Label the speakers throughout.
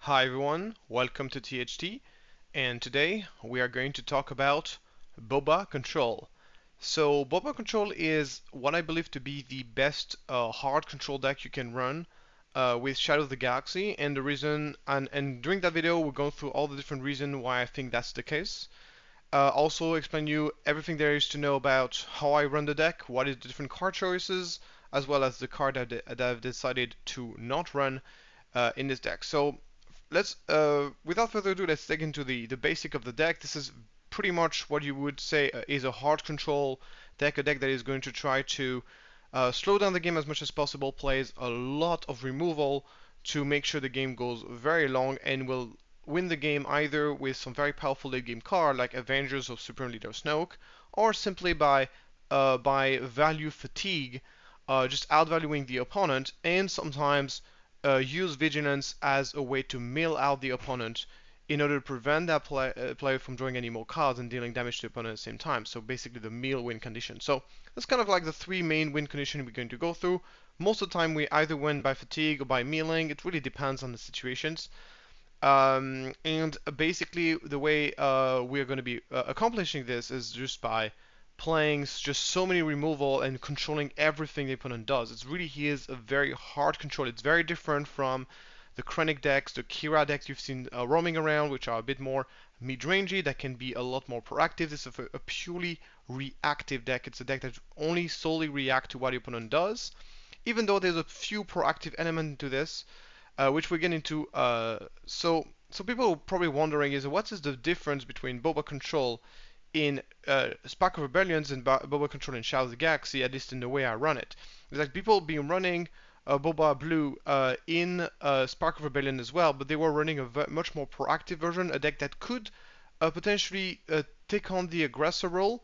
Speaker 1: Hi everyone, welcome to THT, and today we are going to talk about Boba Control. So Boba Control is what I believe to be the best hard control deck you can run with Shadow of the Galaxy, and the reason, and during that video we're going through all the different reasons why I think that's the case. Also explain you everything there is to know about how I run the deck, what is the different card choices, as well as the card that I've decided to not run in this deck. So without further ado, let's dig into the basic of the deck. This is pretty much what you would say is a hard control deck, a deck that is going to try to slow down the game as much as possible, plays a lot of removal to make sure the game goes very long, and will win the game either with some very powerful late game card like Avengers or Supreme Leader Snoke, or simply by value fatigue, just outvaluing the opponent, and sometimes use vigilance as a way to mill out the opponent in order to prevent that player from drawing any more cards and dealing damage to the opponent at the same time. So basically the mill win condition. So that's kind of like the three main win conditions we're going to go through. Most of the time we either win by fatigue or by milling. It really depends on the situations. And basically the way we're going to be accomplishing this is just by playing just so many removal and controlling everything the opponent does. It really is a very hard control. It's very different from the Krennic decks, the Kira decks you've seen roaming around, which are a bit more mid-rangey, that can be a lot more proactive. This is a purely reactive deck. It's a deck that only solely reacts to what the opponent does, even though there's a few proactive elements to this, which we get into. So people are probably wondering is what is the difference between Boba Control in Spark of Rebellions and Boba Control in Shadow of the Galaxy, at least in the way I run it. It's like people been running Boba Blue in Spark of Rebellion as well, but they were running a much more proactive version, a deck that could potentially take on the aggressor role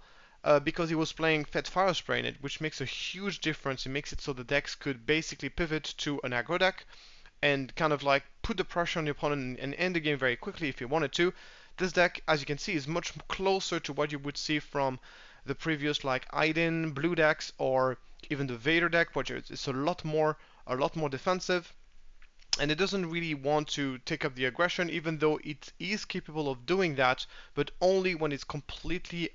Speaker 1: because he was playing Fed Fire Spray in it, which makes a huge difference. It makes it so the decks could basically pivot to an aggro deck and kind of like put the pressure on the opponent and end the game very quickly if you wanted to. This deck, as you can see, is much closer to what you would see from the previous like Iden blue decks or even the Vader deck, which is a lot more defensive, and it doesn't really want to take up the aggression, even though it is capable of doing that, but only when it's completely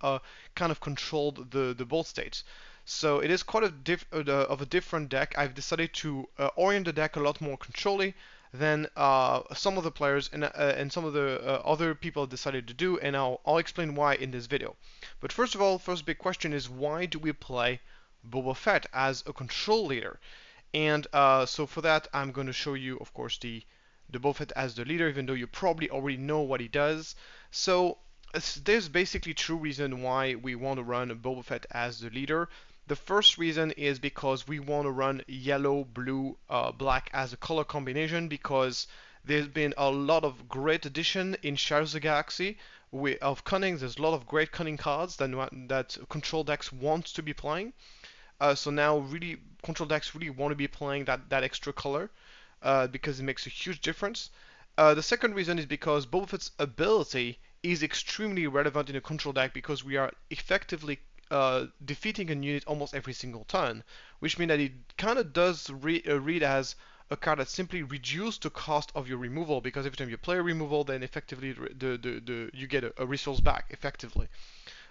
Speaker 1: kind of controlled the board states. So it is quite of a different deck. I've decided to orient the deck a lot more controlly than some of the players and some of the other people have decided to do, and I'll explain why in this video. But first of all, first big question is, why do we play Boba Fett as a control leader? And so for that, I'm going to show you, of course, the Boba Fett as the leader, even though you probably already know what he does. So there's basically two reasons why we want to run Boba Fett as the leader. The first reason is because we want to run yellow, blue, black as a color combination, because there's been a lot of great addition in Shadows of the Galaxy of cunning. There's a lot of great cunning cards that control decks want to be playing. So now really control decks really want to be playing that extra color because it makes a huge difference. The second reason is because Boba Fett's ability is extremely relevant in a control deck, because we are effectively defeating a unit almost every single turn, which means that it kind of does read as a card that simply reduces the cost of your removal, because every time you play a removal, then effectively you get a resource back effectively.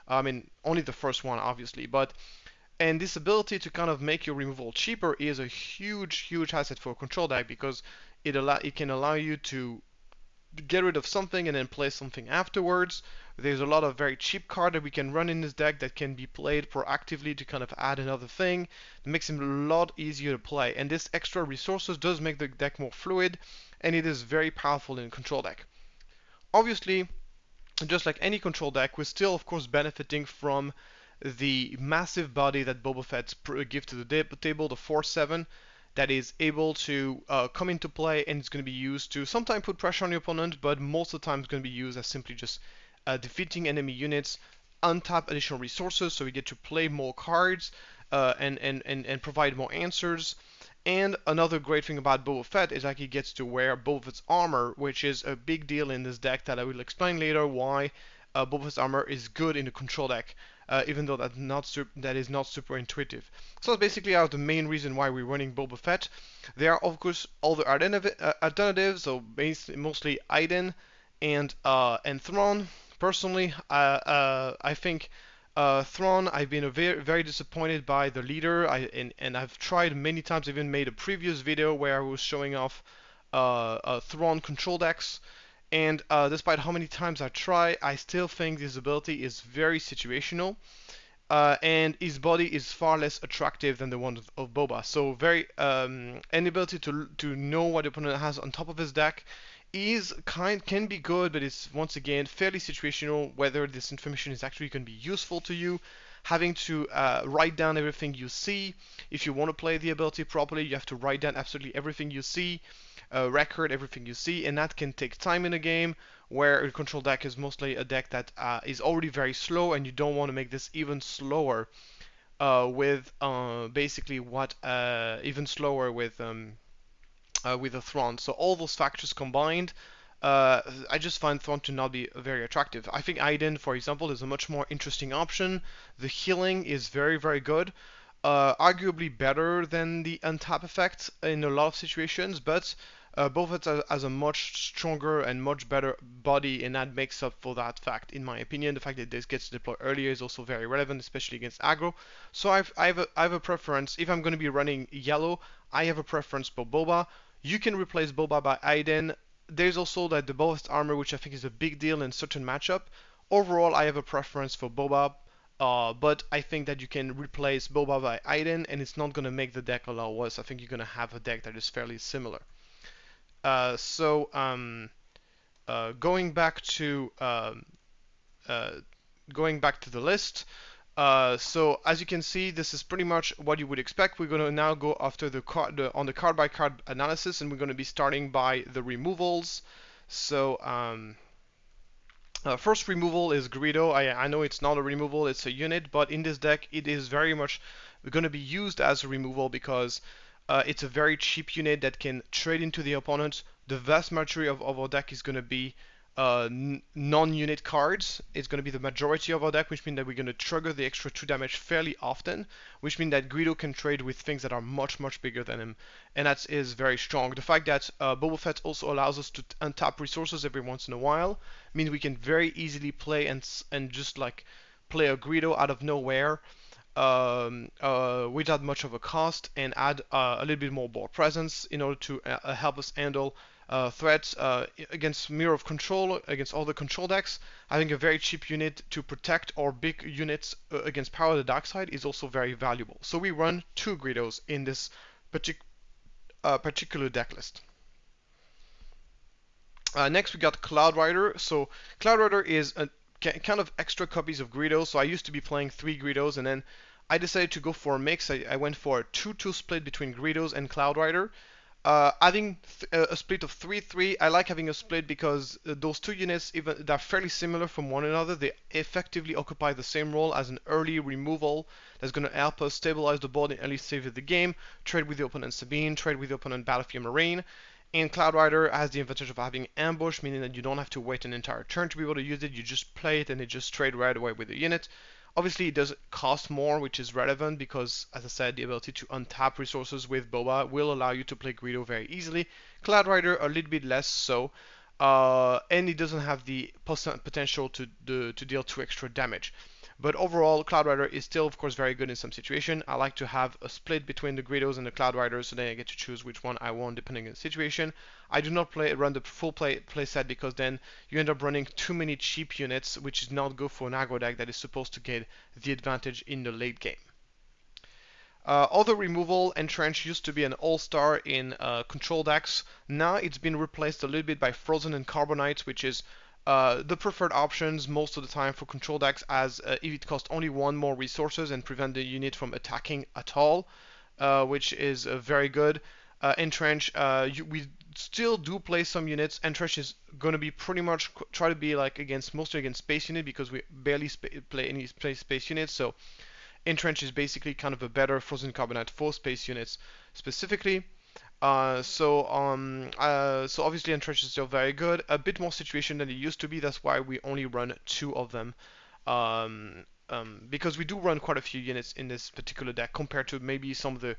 Speaker 1: I mean, only the first one, obviously, but and this ability to kind of make your removal cheaper is a huge asset for a control deck, because it can allow you to get rid of something and then play something afterwards. There's a lot of very cheap cards that we can run in this deck that can be played proactively to kind of add another thing. It makes it a lot easier to play, and this extra resources does make the deck more fluid, and it is very powerful in a control deck. Obviously, just like any control deck, we're still of course benefiting from the massive body that Boba Fett gives to the table, the 4/7, that is able to come into play, and it's going to be used to sometimes put pressure on your opponent, but most of the time it's going to be used as simply just defeating enemy units, untap additional resources, so we get to play more cards and provide more answers. And another great thing about Boba Fett is that he gets to wear Boba Fett's armor, which is a big deal in this deck that I will explain later why Boba Fett's armor is good in the control deck. even though that is not super intuitive. So that's basically the main reason why we're running Boba Fett. There are of course other alternatives, so mostly Iden and Thrawn. Personally, I think Thrawn, I've been very disappointed by the leader. And I've tried many times. Even made a previous video where I was showing off Thrawn control decks. And despite how many times I try, I still think this ability is very situational. And his body is far less attractive than the one of Boba. So very an ability to know what the opponent has on top of his deck can be good, but it's once again fairly situational whether this information is actually going to be useful to you. Having to write down everything you see. If you want to play the ability properly, you have to write down absolutely everything you see, record everything you see, and that can take time in a game where a control deck is mostly a deck that is already very slow, and you don't want to make this even slower with basically what even slower with a Thrawn. So all those factors combined, I just find Thrawn to not be very attractive. I think Iden, for example, is a much more interesting option. The healing is very, very good. Arguably better than the untap effect in a lot of situations, but both has a much stronger and much better body, and that makes up for that fact, in my opinion. The fact that this gets deployed earlier is also very relevant, especially against aggro. So I have a preference. If I'm going to be running yellow, I have a preference for Boba. You can replace Boba by Iden. There's also the Boba's armor, which I think is a big deal in certain matchup. Overall, I have a preference for Boba, but I think that you can replace Boba by Iden, and it's not going to make the deck a lot worse. I think you're going to have a deck that is fairly similar. Uh, so um, going back to uh, going back to the list. So as you can see, this is pretty much what you would expect. We're going to now go after on the card by card analysis, and we're going to be starting by the removals. So first removal is Greedo. I know it's not a removal, it's a unit, but in this deck it is very much going to be used as a removal because it's a very cheap unit that can trade into the opponent. The vast majority of our deck is going to be non-unit cards. It's going to be the majority of our deck, which means that we're going to trigger the extra 2 damage fairly often, which means that Greedo can trade with things that are much, much bigger than him, and that is very strong. The fact that Boba Fett also allows us to untap resources every once in a while means we can very easily play and just like play a Greedo out of nowhere without much of a cost and add a little bit more board presence in order to help us handle threats against Mirror of Control, against all the control decks. Having a very cheap unit to protect our big units against Power of the Dark Side is also very valuable. So we run 2 Greedos in this particular deck list. Next we got Cloud Rider. So Cloud Rider is a kind of extra copies of Greedo. So I used to be playing 3 Greedos, and then I decided to go for a mix. I went for a 2-2 split between Greedos and Cloud Rider. Having a split of 3-3, I like having a split because those 2 units, even they're fairly similar from one another, they effectively occupy the same role as an early removal that's going to help us stabilize the board in early stage of the game, trade with the opponent Sabine, trade with the opponent Battlefield Marine. And Cloud Rider has the advantage of having ambush, meaning that you don't have to wait an entire turn to be able to use it. You just play it and it just trade right away with the unit. Obviously, it does cost more, which is relevant because, as I said, the ability to untap resources with Boba will allow you to play Greedo very easily. Cloud Rider a little bit less so, and it doesn't have the potential to deal 2 extra damage. But overall, Cloud Rider is still, of course, very good in some situation. I like to have a split between the Greedos and the Cloud Riders, so then I get to choose which one I want depending on the situation. I do not run the full play set because then you end up running too many cheap units, which is not good for an aggro deck that is supposed to get the advantage in the late game. Other removal, Entrench used to be an all-star in control decks. Now it's been replaced a little bit by Frozen and Carbonite, which is the preferred options most of the time for control decks, as if it costs only 1 more resources and prevent the unit from attacking at all, which is very good. Entrench, we still do play some units. Entrench is going to be pretty much try to be like mostly against space unit because we barely play any space units. So Entrench is basically kind of a better Frozen Carbonite for space units specifically. So obviously Entrench is still very good. A bit more situation than it used to be. That's why we only run 2 of them. because we do run quite a few units in this particular deck compared to maybe some of the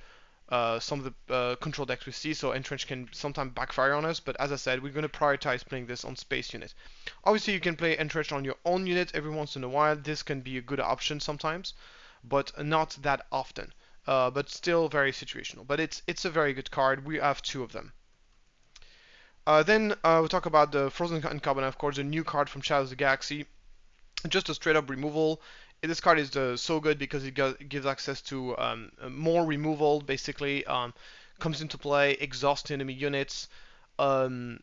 Speaker 1: control decks we see. So entrench can sometimes backfire on us, but as I said, we're going to prioritize playing this on space unit. Obviously, you can play entrench on your own unit every once in a while. This can be a good option sometimes, but not that often. But still very situational. But it's a very good card. We have two of them. Then we'll talk about the Frozen Carbonite, of course, a new card from Shadows of the Galaxy. Just a straight up removal. This card is so good because it gives access to more removal, basically. Comes into play, exhaust enemy units.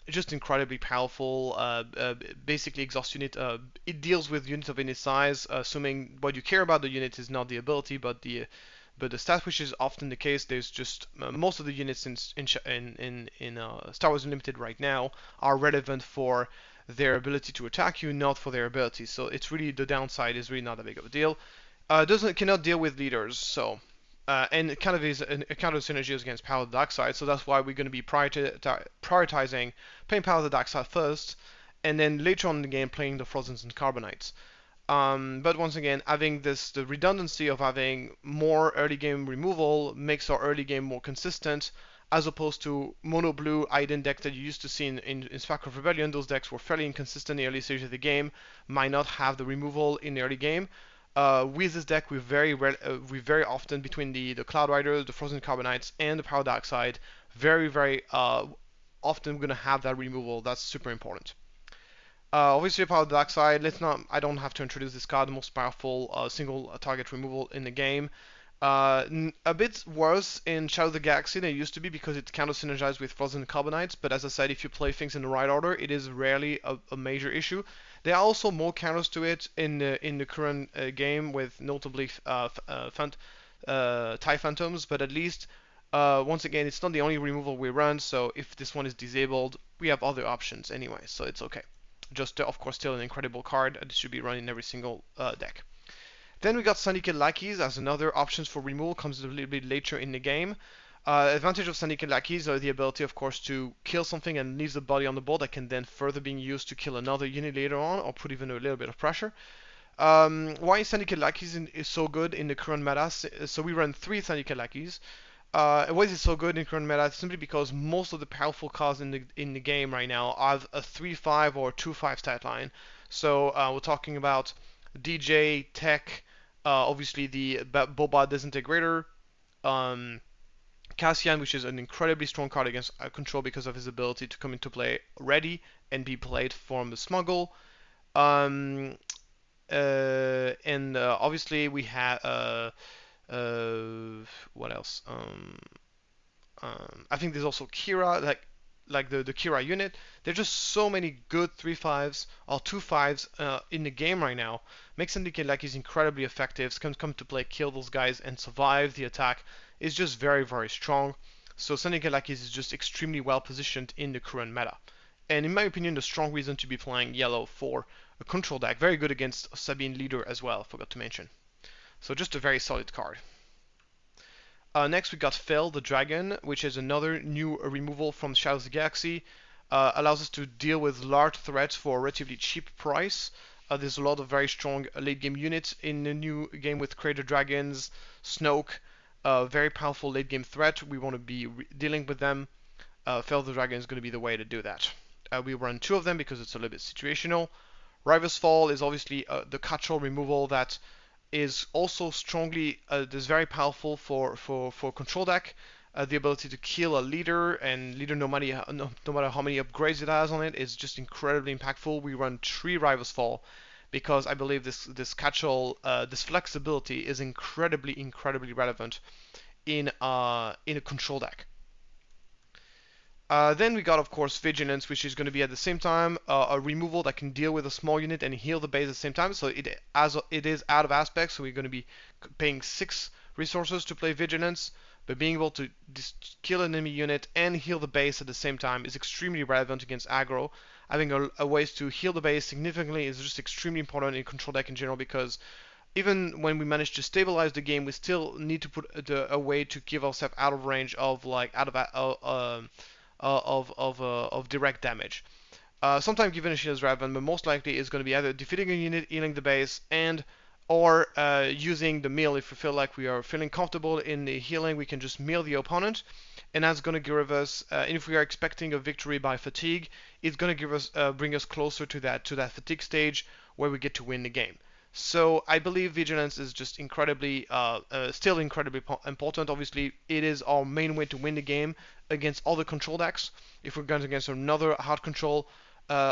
Speaker 1: Just incredibly powerful. Basically, exhaust unit. It deals with units of any size, assuming what you care about the unit is not the ability, but the stat, which is often the case. There's just most of the units in Star Wars Unlimited right now are relevant for their ability to attack you, not for their abilities. So it's really the downside is really not that big of a deal. Cannot deal with leaders, so and it kind of is a counter synergy against Power of the Dark Side. So that's why we're going to be prioritizing playing Power of the Dark Side first, and then later on in the game playing the Frozens and Carbonites. But once again, having the redundancy of having more early game removal makes our early game more consistent, as opposed to mono blue Iden deck that you used to see in Spark of Rebellion. Those decks were fairly inconsistent in the early stages of the game, might not have the removal in the early game. With this deck, we very often between the Cloud Riders, the Frozen Carbonites, and the Power Dark Side, very often we're gonna have that removal. That's super important. Obviously, Power Dark Side. Let's not. I don't have to introduce this card. The most powerful single target removal in the game. A bit worse in Shadow of the Galaxy than it used to be because it counter synergized with Frozen Carbonites. But as I said, if you play things in the right order, it is rarely a major issue. There are also more counters to it in the current game, with notably TIE Phantoms. But at least once again, it's not the only removal we run. So if this one is disabled, we have other options anyway. So it's okay. Just, of course, still an incredible card. This should be run in every single deck. Then we got Syndicate Lackeys as another option for removal. Comes a little bit later in the game. Advantage of Syndicate Lackeys are the ability, of course, to kill something and leave the body on the board that can then further be used to kill another unit later on, or put even a little bit of pressure. Why Syndicate Lackeys is so good in the current meta? So we run 3 Syndicate Lackeys. Why is it so good in current meta? Simply because most of the powerful cards in the game right now have a 3/5 or 2/5 stat line. So we're talking about DJ, Tech, obviously the Boba Disintegrator, Cassian, which is an incredibly strong card against control because of his ability to come into play ready and be played from the smuggle. And obviously we have what else? I think there's also Kira, like the Kira unit. There's just so many good 3/5s or 2/5s in the game right now. Makes Syndicate Lackeys incredibly effective. Come to play, kill those guys, and survive the attack. Is just very strong. So Syndicate Lackeys is just extremely well positioned in the current meta. And in my opinion, the strong reason to be playing yellow for a control deck. Very good against Sabine Leader as well, forgot to mention. So just a very solid card. Next we got Fel the Dragon, which is another new removal from Shadows of the Galaxy. Allows us to deal with large threats for a relatively cheap price. There's a lot of very strong late game units in the new game with Crater Dragons, Snoke. Very powerful late game threat. We want to be dealing with them. Fel the Dragon is going to be the way to do that. We run 2 of them because it's a little bit situational. River's Fall is obviously the catch-all removal that is also strongly is very powerful for control deck. The ability to kill a leader, and leader no matter how many upgrades it has on it is just incredibly impactful. We run 3 River's Fall because I believe this catch-all, this flexibility is incredibly relevant in a control deck. Then we got, of course, Vigilance, which is going to be at the same time a removal that can deal with a small unit and heal the base at the same time. So it is out of aspect, so we're going to be paying 6 resources to play Vigilance, but being able to kill an enemy unit and heal the base at the same time is extremely relevant against aggro. Having a ways to heal the base significantly is just extremely important in control deck in general, because even when we manage to stabilize the game, we still need to put a way to give ourselves out of range of direct damage. Sometimes given a shield is relevant, but most likely it's going to be either defeating a unit, healing the base, and or using the mill. If we feel like we are feeling comfortable in the healing, we can just mill the opponent, and that's going to give us, if we are expecting a victory by fatigue, it's going to give us, bring us closer to that fatigue stage where we get to win the game. So I believe vigilance is just incredibly, still incredibly important. Obviously, it is our main way to win the game against other control decks. If we're going against another hard control,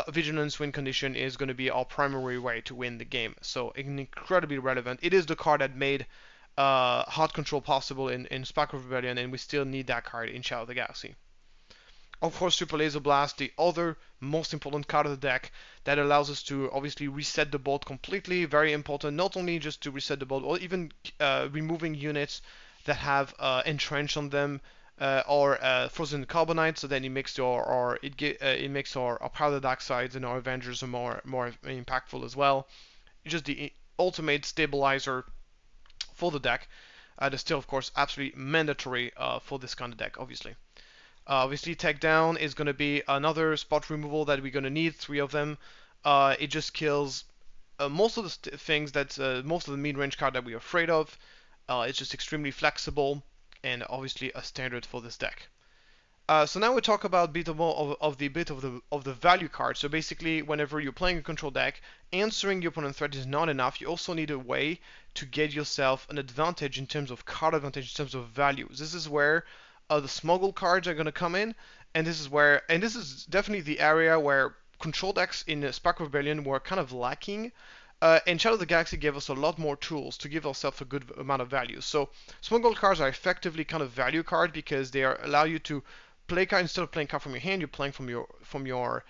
Speaker 1: vigilance win condition is going to be our primary way to win the game. So incredibly relevant. It is the card that made hard control possible in Spark of Rebellion, and we still need that card in Shadow of the Galaxy. Of course, Super Laser Blast, the other most important card of the deck that allows us to obviously reset the board completely. Very important, not only just to reset the board, or even removing units that have entrench on them, or frozen carbonite, so then it makes it makes our powder dark sides and our Avengers are more impactful as well. Just the ultimate stabilizer for the deck. That's still, of course, absolutely mandatory for this kind of deck, obviously. Obviously, Tech Down is going to be another spot removal that we're going to need, 3 of them. It just kills most of the things that, most of the mid-range card that we're afraid of. It's just extremely flexible and obviously a standard for this deck. So now we talk about a bit more of the value card. So basically, whenever you're playing a control deck, answering your opponent's threat is not enough. You also need a way to get yourself an advantage in terms of card advantage, in terms of values. This is where the smuggle cards are going to come in, and this is definitely the area where control decks in Spark of Rebellion were kind of lacking. And Shadow of the Galaxy gave us a lot more tools to give ourselves a good amount of value. So smuggle cards are effectively kind of value cards because they allow you to play card. Instead of playing card from your hand, you're playing from your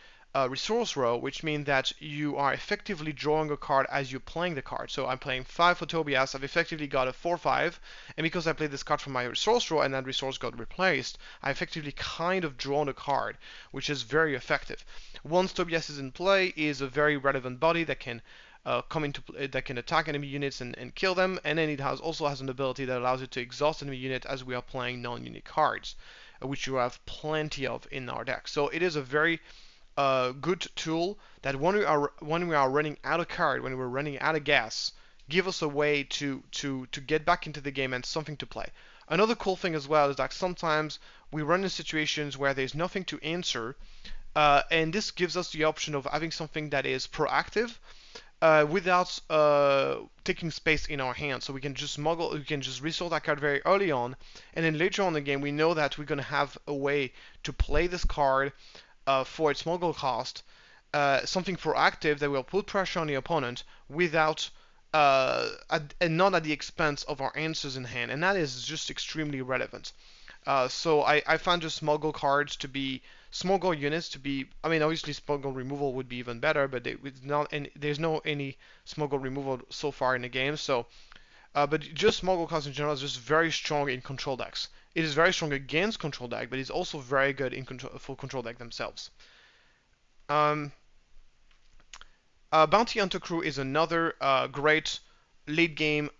Speaker 1: resource row, which means that you are effectively drawing a card as you're playing the card. So I'm playing 5 for Tobias, I've effectively got a 4-5, and because I played this card from my resource row and that resource got replaced, I effectively kind of drawn a card, which is very effective. Once Tobias is in play, is a very relevant body that can come into play, that can attack enemy units and kill them, and then it also has an ability that allows you to exhaust enemy unit as we are playing non-unit cards, which you have plenty of in our deck. So it is a very good tool that when we are running out of card, when we're running out of gas, give us a way to get back into the game and something to play. Another cool thing as well is that sometimes we run in situations where there's nothing to answer, and this gives us the option of having something that is proactive without taking space in our hands. So we can just resource that card very early on, and then later on in the game we know that we're going to have a way to play this card for its smuggle cost, something proactive that will put pressure on the opponent without and not at the expense of our answers in hand, and that is just extremely relevant. So I found just smuggle cards to be smuggle units to be. I mean, obviously smuggle removal would be even better, but there's no any smuggle removal so far in the game. So, but just smuggle cards in general is just very strong in control decks. It is very strong against control deck, but it's also very good in for control deck themselves. Bounty Hunter Crew is another great late game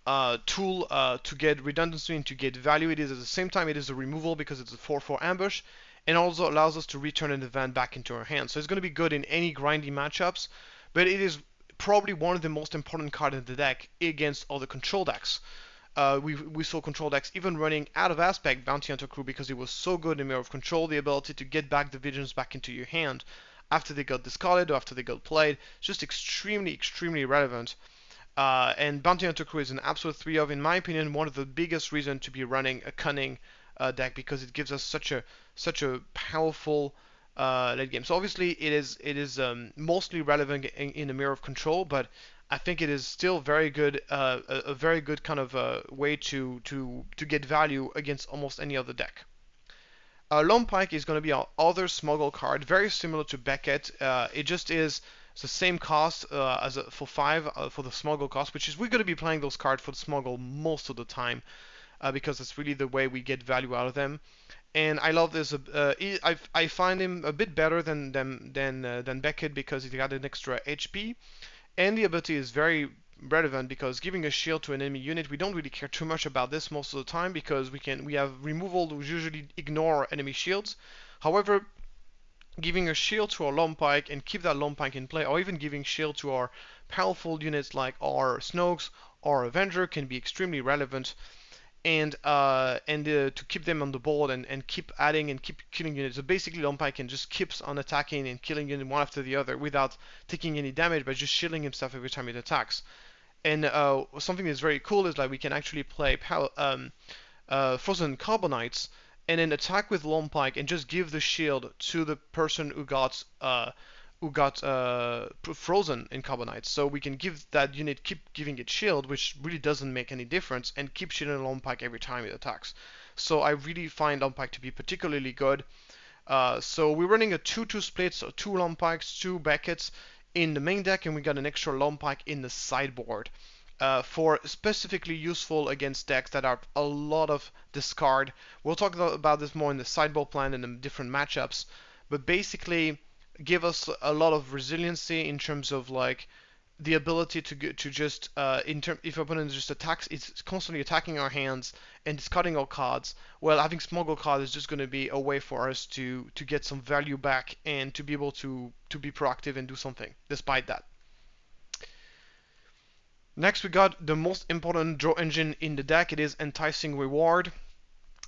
Speaker 1: tool to get redundancy and to get value. It is at the same time it is a removal because it's a 4/4 ambush, and also allows us to return an event back into our hand. So it's going to be good in any grindy matchups, but it is probably one of the most important cards in the deck against other control decks. We saw control decks even running out of aspect Bounty Hunter Crew because it was so good in Mirror of Control, the ability to get back the visions back into your hand after they got discarded or after they got played. It's just extremely relevant. And Bounty Hunter Crew is an absolute 3 of, in my opinion, one of the biggest reasons to be running a cunning deck because it gives us such a powerful late game. So obviously it is mostly relevant in the Mirror of Control, but I think it is still very good, a very good kind of way to get value against almost any other deck. Lone Pike is going to be our other smuggle card, very similar to Beckett. It just is the same cost for 5 for the smuggle cost, which is we're going to be playing those cards for the smuggle most of the time because it's really the way we get value out of them. And I love this. I find him a bit better than Beckett because he got an extra HP. And the ability is very relevant because giving a shield to an enemy unit, we don't really care too much about this most of the time because we have removal to usually ignore enemy shields. However, giving a shield to our Lone Pike and keep that Lone Pike in play, or even giving shield to our powerful units like our Snokes or Avenger can be extremely relevant, and to keep them on the board and keep adding and keep killing units. So basically, Lompike can just keeps on attacking and killing units one after the other without taking any damage, but just shielding himself every time it attacks. And something that's very cool is like we can actually play Frozen Carbonites and then attack with Lompike and just give the shield to the person who got frozen in Carbonites. So we can give that unit, keep giving it shield, which really doesn't make any difference, and keep shielding Lompike every time it attacks. So I really find Lompike to be particularly good. So we're running a 2-2 split, so 2 Lompikes, 2 Beckets in the main deck, and we got an extra Lompike in the sideboard. For specifically useful against decks that are a lot of discard. We'll talk about this more in the sideboard plan and the different matchups, but basically give us a lot of resiliency in terms of like the ability to just if opponent just attacks, it's constantly attacking our hands and discarding our cards. Well, having smuggle cards is just going to be a way for us to get some value back and to be able to be proactive and do something despite that. Next, we got the most important draw engine in the deck. It is Enticing Reward.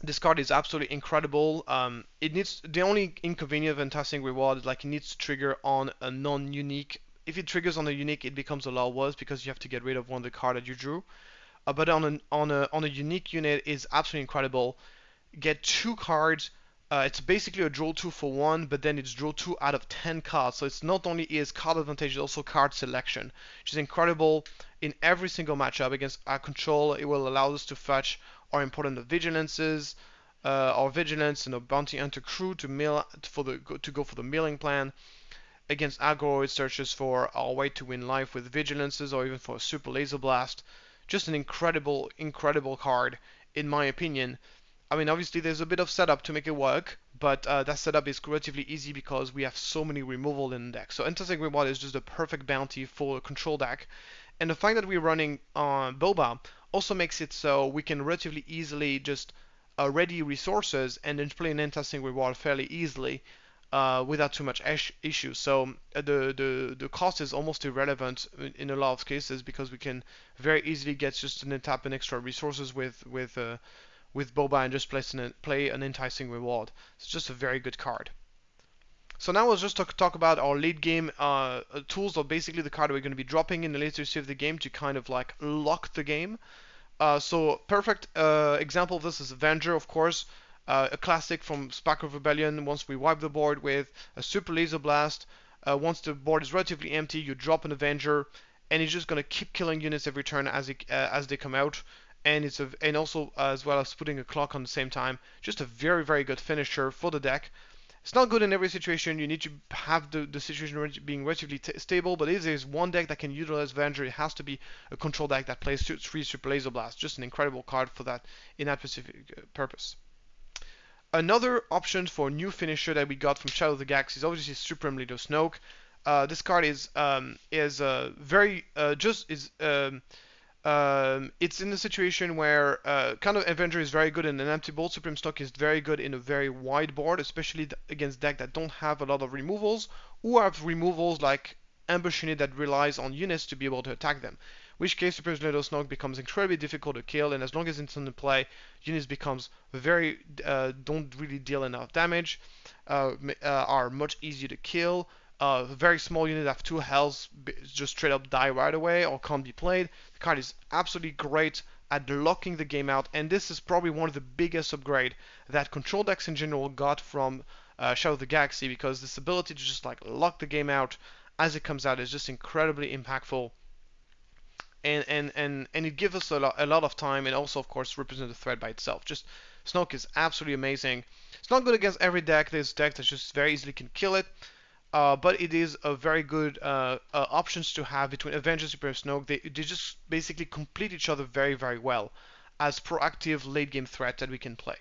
Speaker 1: This card is absolutely incredible. The only inconvenience of Enticing Reward is like it needs to trigger on a non-unique. If it triggers on a unique, it becomes a lot worse because you have to get rid of one of the cards that you drew. But on a unique unit, is absolutely incredible. Get 2 cards. It's basically a draw 2 for 1, but then it's draw 2 out of 10 cards. So it's not only is card advantage, it's also card selection, which is incredible in every single matchup against our control. It will allow us to fetch our important vigilances, our vigilance and a bounty hunter crew to go for the milling plan. Against aggro, it searches for our way to win life with vigilances or even for a super laser blast. Just an incredible card in my opinion. I mean, obviously there's a bit of setup to make it work, but that setup is relatively easy because we have so many removal in the deck. So Enticing Reward is just a perfect bounty for a control deck. And the fact that we're running Boba also makes it so we can relatively easily just ready resources and then play an Enticing Reward fairly easily without too much issue. So the cost is almost irrelevant in a lot of cases because we can very easily get just an tap and extra resources with Boba and just play an Enticing Reward. It's just a very good card. So now we'll just talk about our late game tools, or basically the card we're going to be dropping in the later stage of the game to kind of like lock the game. So perfect example of this is Avenger, of course, a classic from Spark of Rebellion. Once we wipe the board with a Super Laser Blast, once the board is relatively empty, you drop an Avenger, and it's just going to keep killing units every turn as they come out. And also as well as putting a clock on the same time. Just a very good finisher for the deck. It's not good in every situation. You need to have the situation being relatively stable, but if there's one deck that can utilize Avenger, it has to be a control deck that plays 3 Super Laser Blast. Just an incredible card for that in that specific purpose. Another option for a new finisher that we got from Shadow of the Galaxy is obviously Supreme Leader Snoke. This card is it's in the situation where kind of Avenger is very good in an empty board. Supreme Stock is very good in a very wide board, especially against decks that don't have a lot of removals, or have removals like Ambush Unit that relies on units to be able to attack them. In which case, Supreme Leader Snoke becomes incredibly difficult to kill, and as long as it's in the play, units becomes don't really deal enough damage, are much easier to kill. Very small unit have 2 health, just straight up die right away or can't be played. The card is absolutely great at locking the game out, and this is probably one of the biggest upgrade that control decks in general got from Shadow of the Galaxy, because this ability to just like lock the game out as it comes out is just incredibly impactful. And it gives us a lot of time, and also of course represents the threat by itself. Just Snoke is absolutely amazing. It's not good against every deck. There's decks that just very easily can kill it. But it is a very good options to have between Avenger, Super Snoke. They just basically complete each other very well as proactive late game threats that we can play.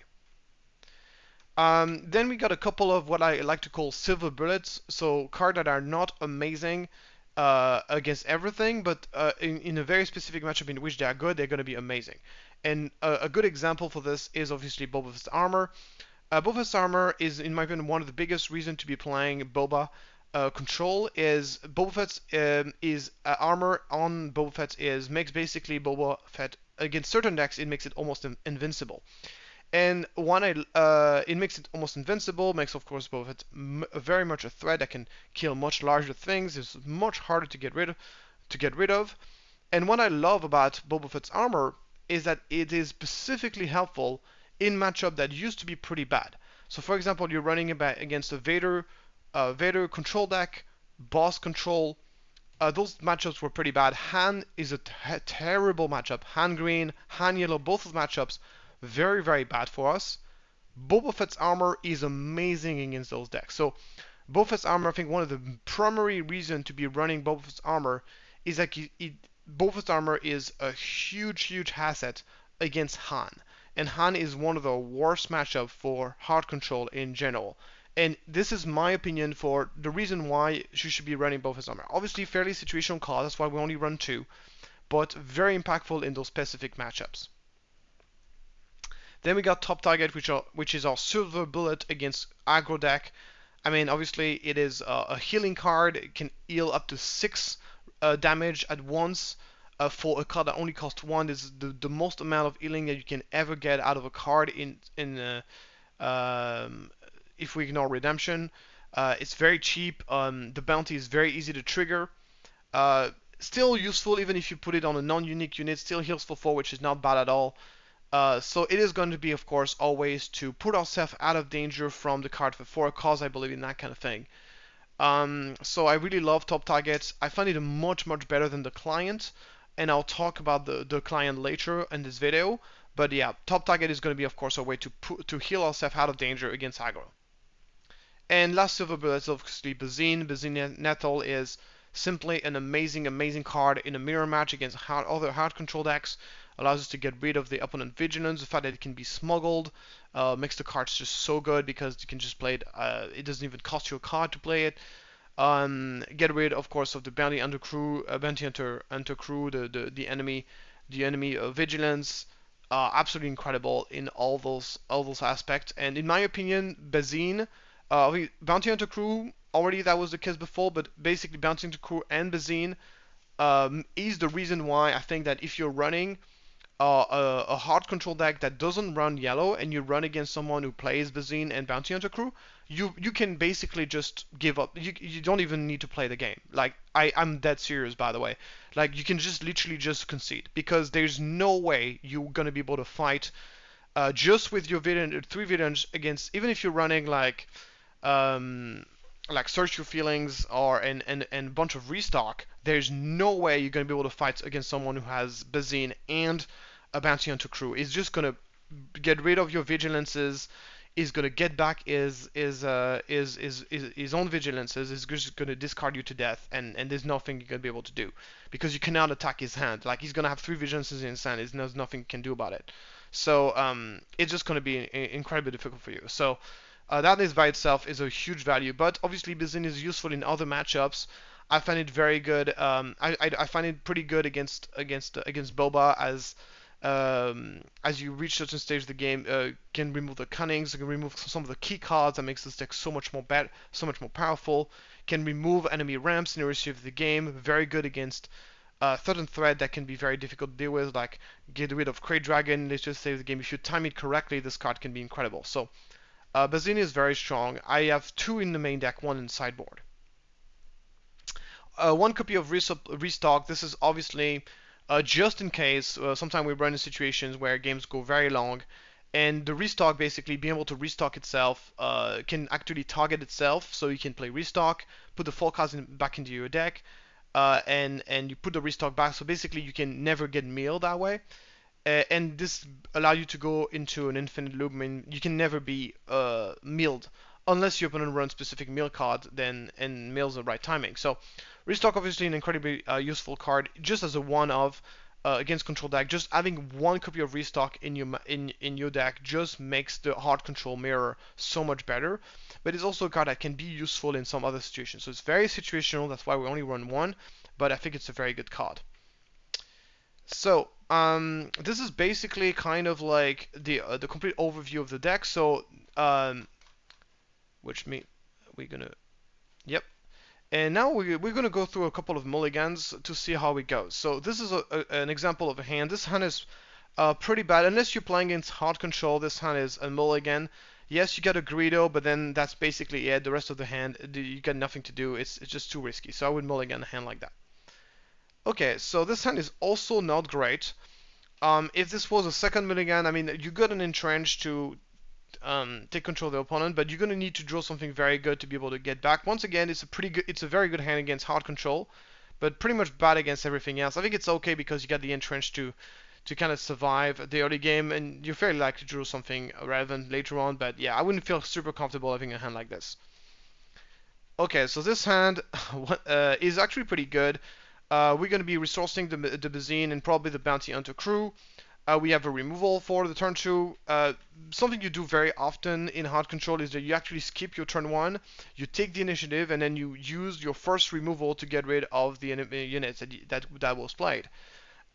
Speaker 1: Then we got a couple of what I like to call silver bullets, so cards that are not amazing against everything, but in a very specific matchup in which they are good, they're going to be amazing. And a good example for this is obviously Boba's armor. Boba's armor is, in my opinion, one of the biggest reasons to be playing Boba. control is Boba Fett's is armor on Boba Fett is makes basically Boba Fett against certain decks it makes it almost invincible. And it makes it almost invincible, makes of course Boba Fett very much a threat that can kill much larger things. It's much harder to get rid of. And what I love about Boba Fett's armor is that it is specifically helpful in matchup that used to be pretty bad. So for example, you're running against a Vader control deck, boss control. Those matchups were pretty bad. Han is a terrible matchup. Han green, Han yellow, both of matchups very very bad for us. Boba Fett's armor is amazing against those decks. So Boba Fett's armor, I think one of the primary reasons to be running Boba Fett's armor is that Boba Fett's armor is a huge asset against Han. And Han is one of the worst matchups for hard control in general. And this is my opinion for the reason why you should be running Boba Fett's armor. Obviously, fairly situational call, that's why we only run 2, but very impactful in those specific matchups. Then we got top target, which is our silver bullet against aggro deck. I mean, obviously it is a healing card. It can heal up to 6 damage at once. For a card that only costs 1, this is the most amount of healing that you can ever get out of a card if we ignore redemption. It's very cheap. The bounty is very easy to trigger. Still useful even if you put it on a non-unique unit. Still heals for 4, which is not bad at all. So it is going to be, of course, always to put ourselves out of danger from the card for a cause, I believe in that kind of thing. So I really love top targets. I find it much better than the client, and I'll talk about the client later in this video. But yeah, top target is going to be, of course, a way to heal ourselves out of danger against aggro. And last silver bullet is obviously Bazine. Bazine Nettle is simply an amazing card in a mirror match against other hard control decks. Allows us to get rid of the opponent vigilance. The fact that it can be smuggled makes the cards just so good because you can just play it. It doesn't even cost you a card to play it. Get rid, of course, of the bounty hunter crew, the enemy vigilance. Absolutely incredible in all those aspects. And in my opinion, Bazine, bounty hunter crew already that was the case before, but basically bounty hunter crew and Bazine is the reason why I think that if you're running a hard control deck that doesn't run yellow and you run against someone who plays Bazine and Bounty Hunter Crew, you can basically just give up. You don't even need to play the game. Like I'm dead serious, by the way. Like you can just literally just concede because there's no way you're gonna be able to fight just with your 3 villains against, even if you're running like Search Your Feelings or and a bunch of restock, there's no way you're going to be able to fight against someone who has Bazine and a Bounty Hunter Crew. It's just going to get rid of your vigilances, is going to get back his own vigilances, is just going to discard you to death, and there's nothing you're going to be able to do because you cannot attack his hand. Like he's going to have 3 vigilances in his hand, there's nothing you can do about it. So it's just going to be incredibly difficult for you. So that is by itself is a huge value, but obviously Bazine is useful in other matchups. I find it very good. I find it pretty good against Boba as you reach certain stage of the game. Can remove the cunnings, can remove some of the key cards that makes this deck so much more powerful. Can remove enemy ramps in the rest of the game. Very good against certain threat that can be very difficult to deal with, like get rid of Crate Dragon. Let's just save the game. If you time it correctly, this card can be incredible. So. Bazine is very strong. I have 2 in the main deck, 1 in sideboard. 1 copy of restock. This is obviously just in case. Sometimes we run in situations where games go very long, and the restock basically being able to restock itself can actually target itself. So you can play restock, put the 4 cards back into your deck, and you put the restock back. So basically you can never get milled that way. And this allows you to go into an infinite loop. I mean, you can never be milled unless your opponent runs specific mill card and mills the right timing. So restock obviously an incredibly useful card just as a one-of against control deck. Just having 1 copy of restock in your deck just makes the hard control mirror so much better. But it's also a card that can be useful in some other situations. So it's very situational. That's why we only run 1. But I think it's a very good card. So this is basically kind of like the complete overview of the deck. So we're gonna, yep. And now we're going to go through a couple of mulligans to see how it goes. So this is an example of a hand. This hand is pretty bad. Unless you're playing against hard control, this hand is a mulligan. Yes, you get a Greedo, but then that's basically it. The rest of the hand, you got nothing to do. It's just too risky. So I would mulligan a hand like that. Okay, so this hand is also not great. If this was a second mulligan, I mean, you got an entrench to take control of the opponent, but you're going to need to draw something very good to be able to get back. Once again, it's a very good hand against hard control, but pretty much bad against everything else. I think it's okay because you got the entrench to kind of survive the early game, and you're fairly likely to draw something relevant later on. But yeah, I wouldn't feel super comfortable having a hand like this. Okay, so this hand is actually pretty good. We're going to be resourcing the Bazine and probably the Bounty Hunter crew. We have a removal for the turn 2. Something you do very often in hard control is that you actually skip your turn 1, you take the initiative, and then you use your first removal to get rid of the enemy units that was played.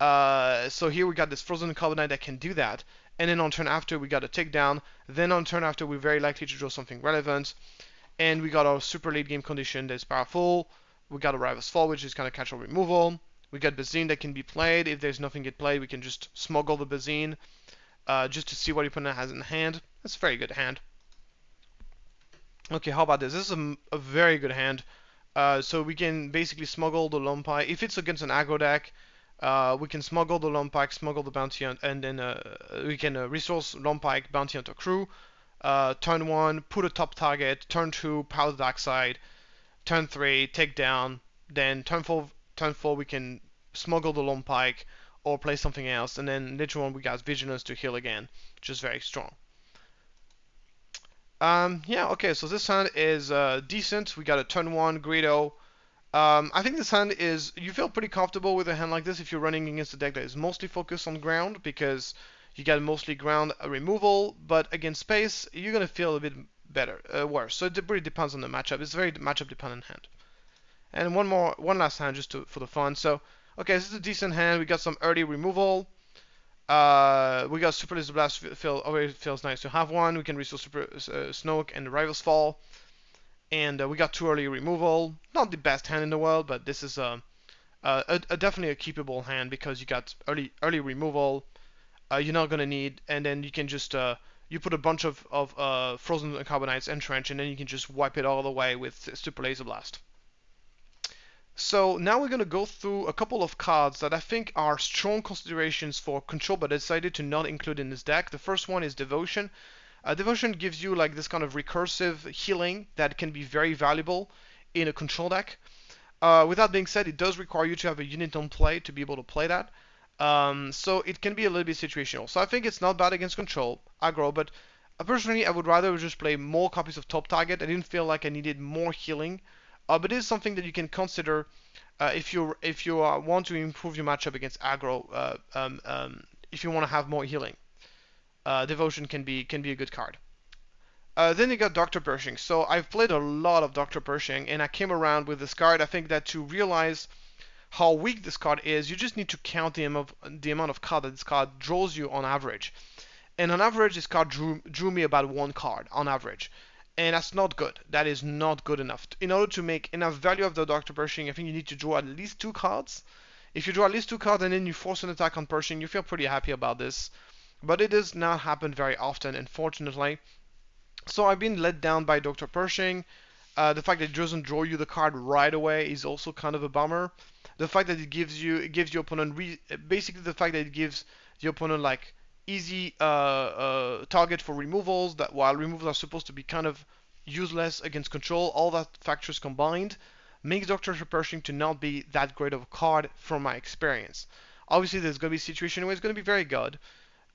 Speaker 1: So here we got this Frozen Carbonite that can do that, and then on turn after we got a takedown, then on turn after we're very likely to draw something relevant, and we got our super late game condition that's powerful. We got a Rival's Fall, which is kind of casual removal. We got Bazine that can be played. If there's nothing get played, we can just smuggle the Bazine just to see what your opponent has in hand. That's a very good hand. Okay, how about this? This is a very good hand. So we can basically smuggle the Lompai. If it's against an aggro deck, we can smuggle the Lompike, smuggle the Bounty Hunter, and then we can resource Lompike, Bounty Hunter crew. Turn 1, put a top target. Turn 2, power the dark side. Turn 3, take down. Then turn 4 we can smuggle the Lone Pike or play something else, and then later on we got Vigilance to heal again, which is very strong. Yeah, okay, so this hand is decent. We got a turn 1 Greedo. I think this hand is, you feel pretty comfortable with a hand like this if you're running against a deck that is mostly focused on ground, because you got mostly ground removal, but against space, you're going to feel a bit better, worse. So it really depends on the matchup. It's a very matchup dependent hand. And one last hand just for the fun. So, okay, this is a decent hand. We got some early removal. We got Super Laser Blast. Always feels nice to have one. We can restore Super Snoke and the Rival's Fall. And we got 2 early removal. Not the best hand in the world, but this is definitely a keepable hand because you got early removal. You're not gonna need, and then you can just you put a bunch of Frozen Carbonites Entrench, and then you can just wipe it all away with Super Laser Blast. So now we're going to go through a couple of cards that I think are strong considerations for control, but I decided to not include in this deck. The first one is Devotion. Devotion gives you like this kind of recursive healing that can be very valuable in a control deck. With that being said, it does require you to have a unit on play to be able to play that. So it can be a little bit situational. So I think it's not bad against control, aggro, but personally I would rather just play more copies of Top Target. I didn't feel like I needed more healing. But it is something that you can consider if you want to improve your matchup against aggro. If you want to have more healing, Devotion can be a good card. Then you got Dr. Pershing. So I've played a lot of Dr. Pershing, and I came around with this card. I think that to realize how weak this card is, you just need to count the amount of card that this card draws you on average. And on average, this card drew me about 1 card on average. And that's not good. That is not good enough. In order to make enough value of the Dr. Pershing, I think you need to draw at least 2 cards. If you draw at least 2 cards and then you force an attack on Pershing, you feel pretty happy about this. But it does not happen very often, unfortunately. So I've been let down by Dr. Pershing. The fact that it doesn't draw you the card right away is also kind of a bummer. The fact that it gives your opponent basically the fact that it gives the opponent like easy target for removals, that while removals are supposed to be kind of useless against control, all that factors combined makes Dr. Pershing to not be that great of a card from my experience. Obviously there's going to be a situation where it's going to be very good.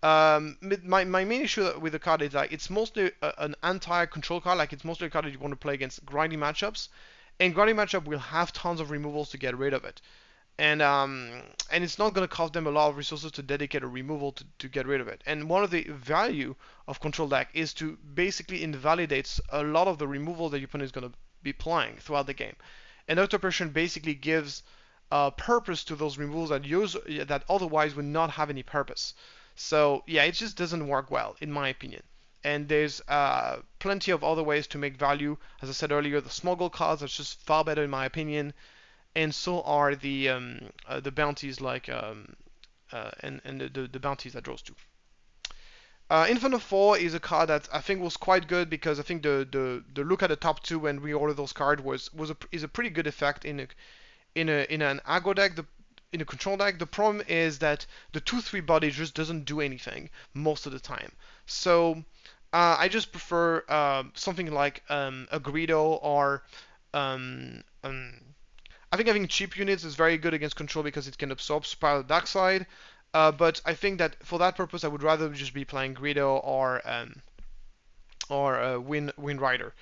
Speaker 1: My main issue with the card is like it's mostly an anti-control card, like it's mostly a card that you want to play against grinding matchups, and grinding matchup will have tons of removals to get rid of it. And it's not going to cost them a lot of resources to dedicate a removal to get rid of it. And one of the value of control deck is to basically invalidate a lot of the removal that your opponent is going to be playing throughout the game. And Dr. Pershing basically gives purpose to those removals that otherwise would not have any purpose. So yeah, it just doesn't work well in my opinion. And there's plenty of other ways to make value. As I said earlier, the smuggle cards are just far better in my opinion, and so are the bounties like and the bounties that draws to. Inferno 4 is a card that I think was quite good because I think the look at the top two when we order those cards is a pretty good effect in an aggro deck. In a control deck, the problem is that the 2/3 body just doesn't do anything most of the time. So I just prefer something like a Greedo or um, um, I think having cheap units is very good against control because it can absorb Spiral Dark Side. But I think that for that purpose, I would rather just be playing Greedo or Wind Rider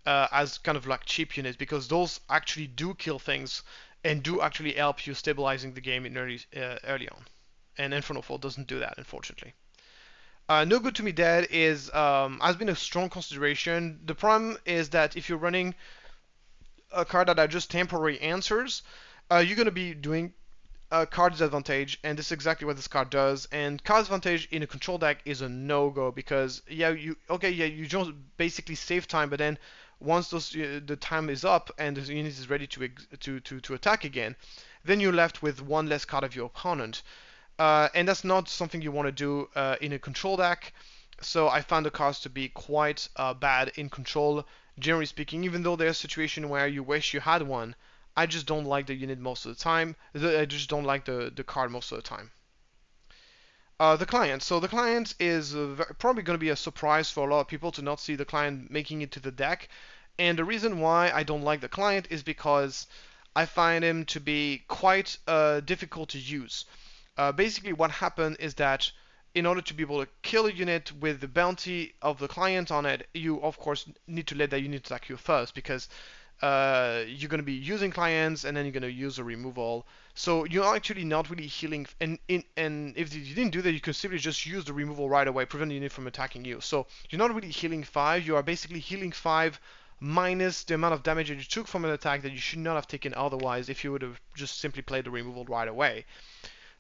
Speaker 1: as kind of like cheap units because those actually do kill things and do actually help you stabilizing the game in early on. And Inferno 4 doesn't do that, unfortunately. No Good to Me Dead is has been a strong consideration. The problem is that if you're running a card that are just temporary answers, you're going to be doing card disadvantage, and this is exactly what this card does. And card disadvantage in a control deck is a no-go because you just basically save time, but then once the time is up and the unit is ready to attack again, then you're left with one less card of your opponent, and that's not something you want to do in a control deck. So I found the cards to be quite bad in control, generally speaking. Even though there's a situation where you wish you had one, I just don't like the unit most of the time. I just don't like the card most of the time. The client. So the client is probably going to be a surprise for a lot of people to not see the client making it to the deck. And the reason why I don't like the client is because I find him to be quite difficult to use. Basically, what happened is that in order to be able to kill a unit with the bounty of the client on it, you of course need to let that unit attack you first because you're going to be using clients and then you're going to use a removal. So you're actually not really healing. And if you didn't do that, you could simply just use the removal right away, prevent the unit from attacking you. So you're not really healing 5. You are basically healing 5 minus the amount of damage that you took from an attack that you should not have taken otherwise if you would have just simply played the removal right away.